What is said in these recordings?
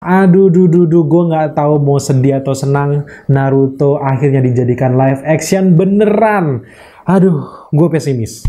Gue nggak tahu mau sedih atau senang. Naruto akhirnya dijadikan live action beneran. Aduh, gue pesimis.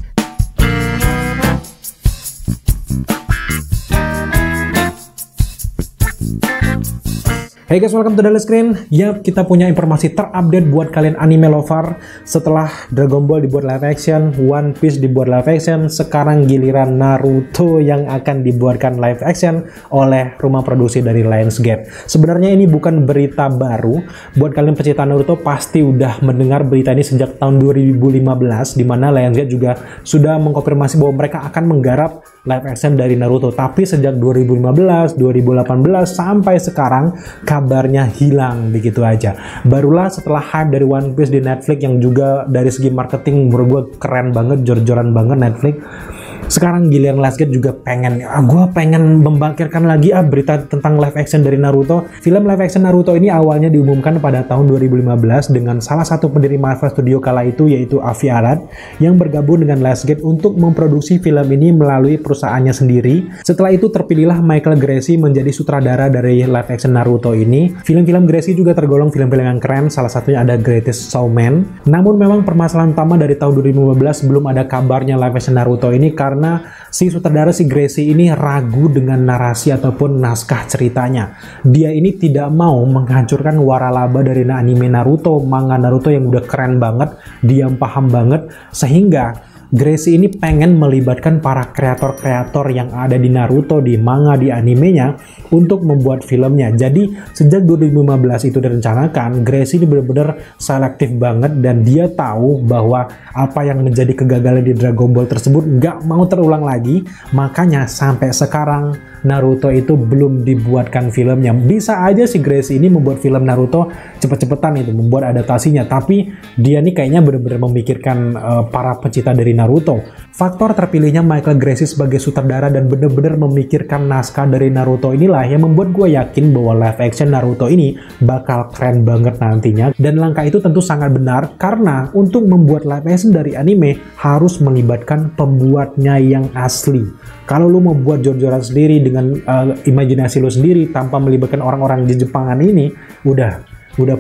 Hey guys, welcome to Daily Screen. Yap, kita punya informasi terupdate buat kalian anime lover. Setelah Dragon Ball dibuat live action, One Piece dibuat live action, sekarang giliran Naruto yang akan dibuatkan live action oleh rumah produksi dari Lionsgate. Sebenarnya ini bukan berita baru. Buat kalian pecinta Naruto pasti udah mendengar berita ini sejak tahun 2015, di mana Lionsgate juga sudah mengkonfirmasi bahwa mereka akan menggarap live action dari Naruto. Tapi sejak 2015, 2018 sampai sekarang kabarnya hilang begitu aja. Barulah setelah hype dari One Piece di Netflix yang juga dari segi marketing menurut gue keren banget, jor-joran banget Netflix. Sekarang giliran Lionsgate juga pengen, gue pengen membangkitkan lagi berita tentang live action dari Naruto. Film live action Naruto ini awalnya diumumkan pada tahun 2015 dengan salah satu pendiri Marvel Studio kala itu, yaitu Avi Arad, yang bergabung dengan Lionsgate untuk memproduksi film ini melalui perusahaannya sendiri. Setelah itu terpilihlah Michael Gracey menjadi sutradara dari live action Naruto ini. Film-film Gracey juga tergolong film-film yang keren, salah satunya ada Greatest Showman. Namun memang permasalahan utama dari tahun 2015 belum ada kabarnya live action Naruto ini karena si sutradara si Gracey ini ragu dengan narasi ataupun naskah ceritanya. Dia ini tidak mau menghancurkan waralaba dari anime Naruto, manga Naruto yang udah keren banget, dia paham banget, sehingga Gracey ini pengen melibatkan para kreator-kreator yang ada di Naruto, di manga, di animenya untuk membuat filmnya. Jadi sejak 2015 itu direncanakan, Gracey ini benar-benar selektif banget dan dia tahu bahwa apa yang menjadi kegagalan di Dragon Ball tersebut nggak mau terulang lagi. Makanya sampai sekarang Naruto itu belum dibuatkan filmnya. Bisa aja si Gracey ini membuat film Naruto cepet-cepetan itu, membuat adaptasinya. Tapi dia nih kayaknya benar-benar memikirkan para pecinta dari Naruto. Faktor terpilihnya Michael Gracey sebagai sutradara dan benar-benar memikirkan naskah dari Naruto inilah yang membuat gue yakin bahwa live action Naruto ini bakal keren banget nantinya. Dan langkah itu tentu sangat benar karena untuk membuat live action dari anime harus melibatkan pembuatnya yang asli. Kalau lu mau buat jor-joran sendiri dengan imajinasi lu sendiri tanpa melibatkan orang-orang di Jepangan ini, udah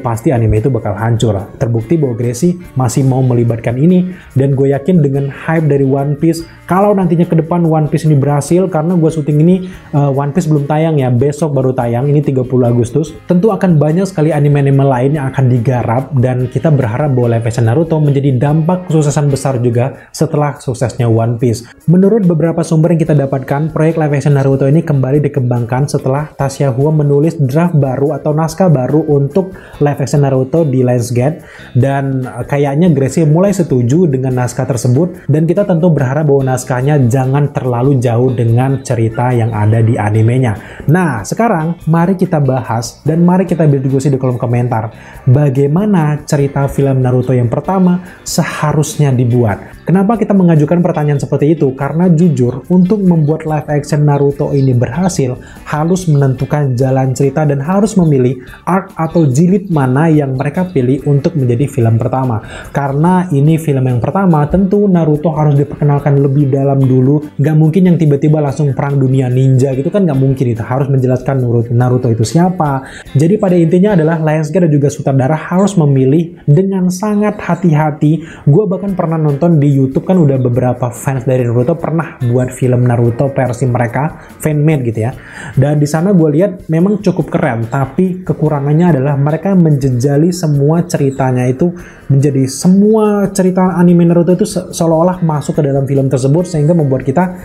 pasti anime itu bakal hancur. Terbukti bahwa Gracey masih mau melibatkan ini, dan gue yakin dengan hype dari One Piece, kalau nantinya ke depan One Piece ini berhasil, karena gue syuting ini One Piece belum tayang ya, besok baru tayang, ini 30 Agustus, tentu akan banyak sekali anime-anime lain yang akan digarap, dan kita berharap bahwa live action Naruto menjadi dampak kesuksesan besar juga setelah suksesnya One Piece. Menurut beberapa sumber yang kita dapatkan, proyek live action Naruto ini kembali dikembangkan setelah Tasya Hua menulis draft baru atau naskah baru untuk live action Naruto di Lionsgate, dan kayaknya Gracey mulai setuju dengan naskah tersebut, dan kita tentu berharap bahwa naskahnya jangan terlalu jauh dengan cerita yang ada di animenya. Nah, sekarang mari kita bahas dan mari kita berdiskusi di kolom komentar bagaimana cerita film Naruto yang pertama seharusnya dibuat. Kenapa kita mengajukan pertanyaan seperti itu? Karena jujur, untuk membuat live action Naruto ini berhasil, harus menentukan jalan cerita dan harus memilih arc atau jilid mana yang mereka pilih untuk menjadi film pertama. Karena ini film yang pertama, tentu Naruto harus diperkenalkan lebih dalam dulu. Gak mungkin yang tiba-tiba langsung perang dunia ninja gitu kan, gak mungkin. Itu harus menjelaskan Naruto itu siapa. Jadi pada intinya adalah Lionsgate dan juga sutradara harus memilih dengan sangat hati-hati. Gue bahkan pernah nonton di YouTube kan, udah beberapa fans dari Naruto pernah buat film Naruto versi mereka, fanmade gitu ya. Dan di sana gue lihat memang cukup keren, tapi kekurangannya adalah mereka menjejali semua ceritanya itu menjadi semua cerita anime Naruto itu seolah-olah masuk ke dalam film tersebut, sehingga membuat kita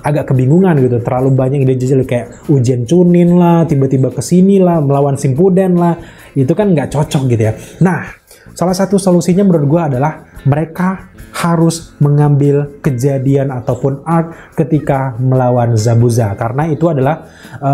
agak kebingungan gitu. Terlalu banyak ide jejali kayak ujian Chunin lah, tiba-tiba kesini lah, melawan Shippuden lah, itu kan nggak cocok gitu ya. Nah, salah satu solusinya menurut gue adalah mereka harus mengambil kejadian ataupun arc ketika melawan Zabuza, karena itu adalah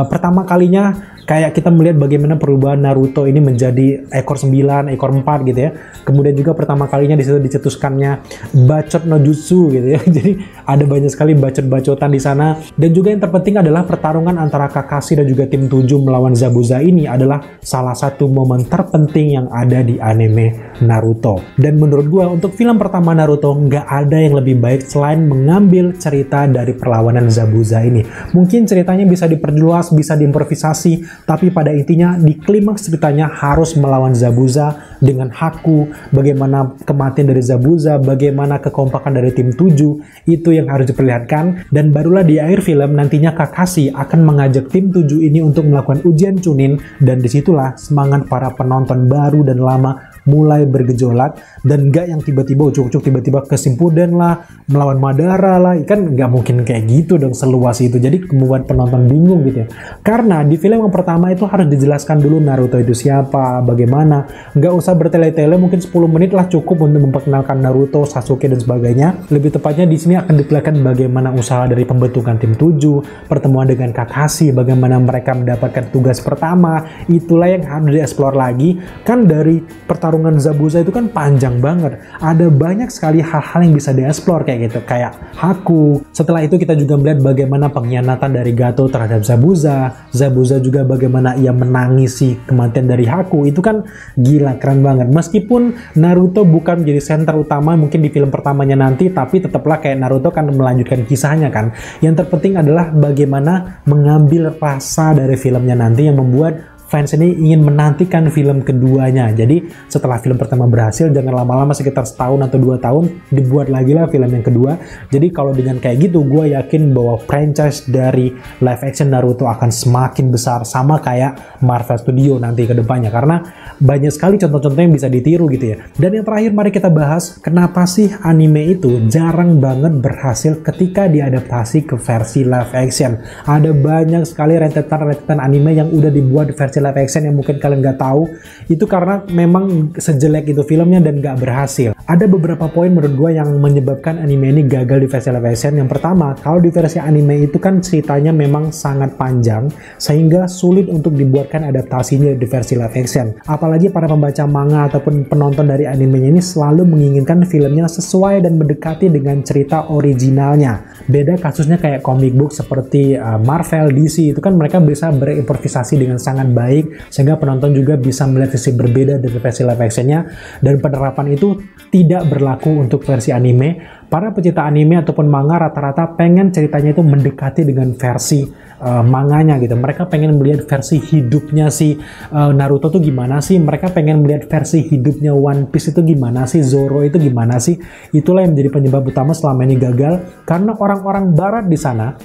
pertama kalinya Kayak kita melihat bagaimana perubahan Naruto ini menjadi ekor 9, ekor 4 gitu ya. Kemudian juga pertama kalinya di situ dicetuskannya bacot no jutsu gitu ya. Jadi ada banyak sekali bacot-bacotan di sana. Dan juga yang terpenting adalah pertarungan antara Kakashi dan juga tim 7 melawan Zabuza ini adalah salah satu momen terpenting yang ada di anime Naruto. Dan menurut gua untuk film pertama Naruto nggak ada yang lebih baik selain mengambil cerita dari perlawanan Zabuza ini. Mungkin ceritanya bisa diperjelas, bisa diimprovisasi, tapi pada intinya di klimaks ceritanya harus melawan Zabuza dengan Haku, bagaimana kematian dari Zabuza, bagaimana kekompakan dari tim 7, itu yang harus diperlihatkan. Dan barulah di akhir film nantinya Kakashi akan mengajak tim 7 ini untuk melakukan ujian Chunin, dan disitulah semangat para penonton baru dan lama mulai bergejolak, dan nggak yang tiba-tiba ucuk-ucuk tiba-tiba ke Shippuden lah, melawan Madara lah, kan nggak mungkin kayak gitu dong seluas itu. Jadi membuat penonton bingung gitu ya. Karena di film yang pertama itu harus dijelaskan dulu Naruto itu siapa, bagaimana. Nggak usah bertele-tele, mungkin 10 menit lah cukup untuk memperkenalkan Naruto, Sasuke dan sebagainya. Lebih tepatnya di sini akan diperlihatkan bagaimana usaha dari pembentukan tim 7, pertemuan dengan Kakashi, bagaimana mereka mendapatkan tugas pertama. Itulah yang harus dieksplor lagi. Kan dari pertarungan Zabuza itu kan panjang banget. Ada banyak sekali hal-hal yang bisa dieksplor kayak gitu, kayak Haku. Setelah itu kita juga melihat bagaimana pengkhianatan dari Gato terhadap Zabuza. Zabuza juga bagaimana ia menangisi kematian dari Haku. Itu kan gila, keren banget. Meskipun Naruto bukan menjadi center utama mungkin di film pertamanya nanti, tapi tetaplah kayak Naruto kan melanjutkan kisahnya kan. Yang terpenting adalah bagaimana mengambil rasa dari filmnya nanti yang membuat fans ini ingin menantikan film keduanya. Jadi setelah film pertama berhasil, jangan lama-lama, sekitar setahun atau 2 tahun dibuat lagi lah film yang kedua. Jadi kalau dengan kayak gitu, gue yakin bahwa franchise dari live action Naruto akan semakin besar, sama kayak Marvel Studio nanti ke depannya, karena banyak sekali contoh-contoh yang bisa ditiru gitu ya. Dan yang terakhir mari kita bahas kenapa sih anime itu jarang banget berhasil ketika diadaptasi ke versi live action. Ada banyak sekali rentetan anime yang udah dibuat versi live action yang mungkin kalian nggak tahu, itu karena memang sejelek itu filmnya dan nggak berhasil. Ada beberapa poin menurut gue yang menyebabkan anime ini gagal di versi live action. Yang pertama, kalau di versi anime itu kan ceritanya memang sangat panjang, sehingga sulit untuk dibuatkan adaptasinya di versi live action. Apalagi para pembaca manga ataupun penonton dari animenya ini selalu menginginkan filmnya sesuai dan mendekati dengan cerita originalnya. Beda kasusnya kayak comic book seperti Marvel, DC, itu kan mereka bisa berimprovisasi dengan sangat baik, sehingga penonton juga bisa melihat sisi berbeda dari versi live actionnya. Dan penerapan itu tidak berlaku untuk versi anime. Para pecinta anime ataupun manga rata-rata pengen ceritanya itu mendekati dengan versi manganya gitu. Mereka pengen melihat versi hidupnya si Naruto tuh gimana sih, mereka pengen melihat versi hidupnya One Piece itu gimana sih, Zoro itu gimana sih. Itulah yang menjadi penyebab utama selama ini gagal, karena orang-orang barat di sana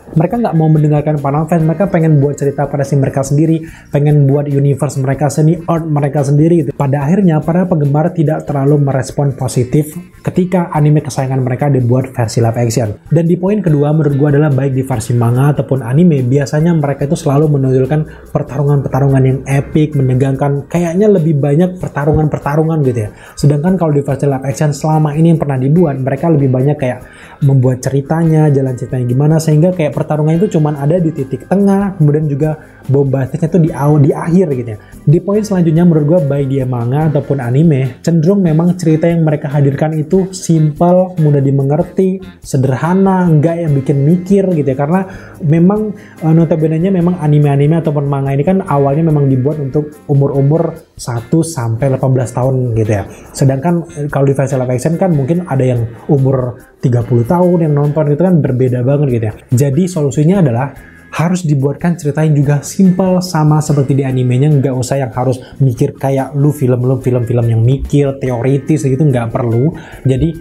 mereka nggak mau mendengarkan para fans. Mereka pengen buat cerita pada si mereka sendiri, pengen buat universe mereka sendiri, art mereka sendiri gitu. Pada akhirnya para penggemar tidak terlalu merespon positif ketika anime kesayangan mereka dibuat versi live action. Dan di poin kedua menurut gua adalah baik di versi manga ataupun anime, biasanya mereka itu selalu menonjolkan pertarungan-pertarungan yang epic, menegangkan, kayaknya lebih banyak pertarungan-pertarungan gitu ya. Sedangkan kalau di versi live action selama ini yang pernah dibuat, mereka lebih banyak kayak membuat ceritanya, jalan ceritanya gimana, sehingga kayak pertarungan itu cuman ada di titik tengah, kemudian juga bombastisnya itu di akhir gitu ya. Di poin selanjutnya menurut gue, baik dia manga ataupun anime, cenderung memang cerita yang mereka hadirkan itu simple, mudah dimengerti, sederhana, nggak yang bikin mikir gitu ya. Karena memang notabene-nya memang anime-anime ataupun manga ini kan awalnya memang dibuat untuk umur-umur 1 sampai 18 tahun gitu ya. Sedangkan kalau di versi live action kan mungkin ada yang umur 30 tahun yang nonton, itu kan berbeda banget gitu ya. Jadi solusinya adalah harus dibuatkan cerita yang juga simple sama seperti di animenya. Nggak usah yang harus mikir kayak lu film yang mikir teoritis gitu, nggak perlu. Jadi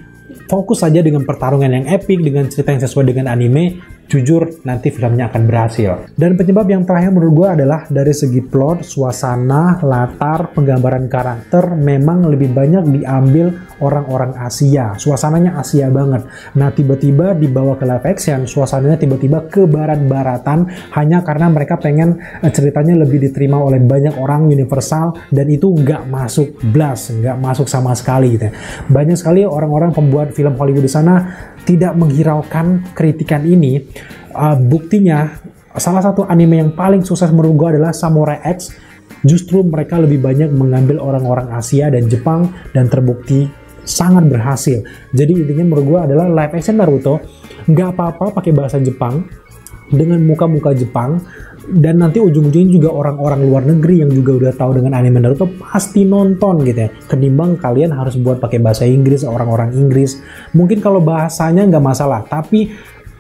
fokus saja dengan pertarungan yang epic, dengan cerita yang sesuai dengan anime. Jujur nanti filmnya akan berhasil. Dan penyebab yang terakhir menurut gue adalah dari segi plot, suasana, latar, penggambaran karakter memang lebih banyak diambil orang-orang Asia. Suasananya Asia banget. Nah tiba-tiba dibawa ke live action, suasananya tiba-tiba ke barat-baratan, hanya karena mereka pengen ceritanya lebih diterima oleh banyak orang, universal, dan itu nggak masuk blast, nggak masuk sama sekali gitu ya. Banyak sekali orang-orang pembuat film Hollywood di sana tidak menghiraukan kritikan ini. Buktinya salah satu anime yang paling sukses menurut gue adalah Samurai X. Justru mereka lebih banyak mengambil orang-orang Asia dan Jepang dan terbukti sangat berhasil. Jadi intinya menurut gue adalah live action Naruto nggak apa-apa pakai bahasa Jepang dengan muka-muka Jepang, dan nanti ujung-ujungnya juga orang-orang luar negeri yang juga udah tahu dengan anime Naruto pasti nonton gitu ya, ketimbang kalian harus buat pakai bahasa Inggris, orang-orang Inggris. Mungkin kalau bahasanya nggak masalah, tapi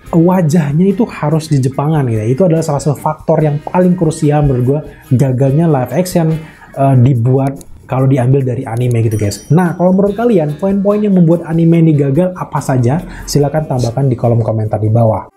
wajahnya itu harus di Jepangan gitu ya. Itu adalah salah satu faktor yang paling krusial menurut gue gagalnya live action dibuat kalau diambil dari anime gitu guys. Nah, kalau menurut kalian poin-poin yang membuat anime ini gagal apa saja? Silahkan tambahkan di kolom komentar di bawah.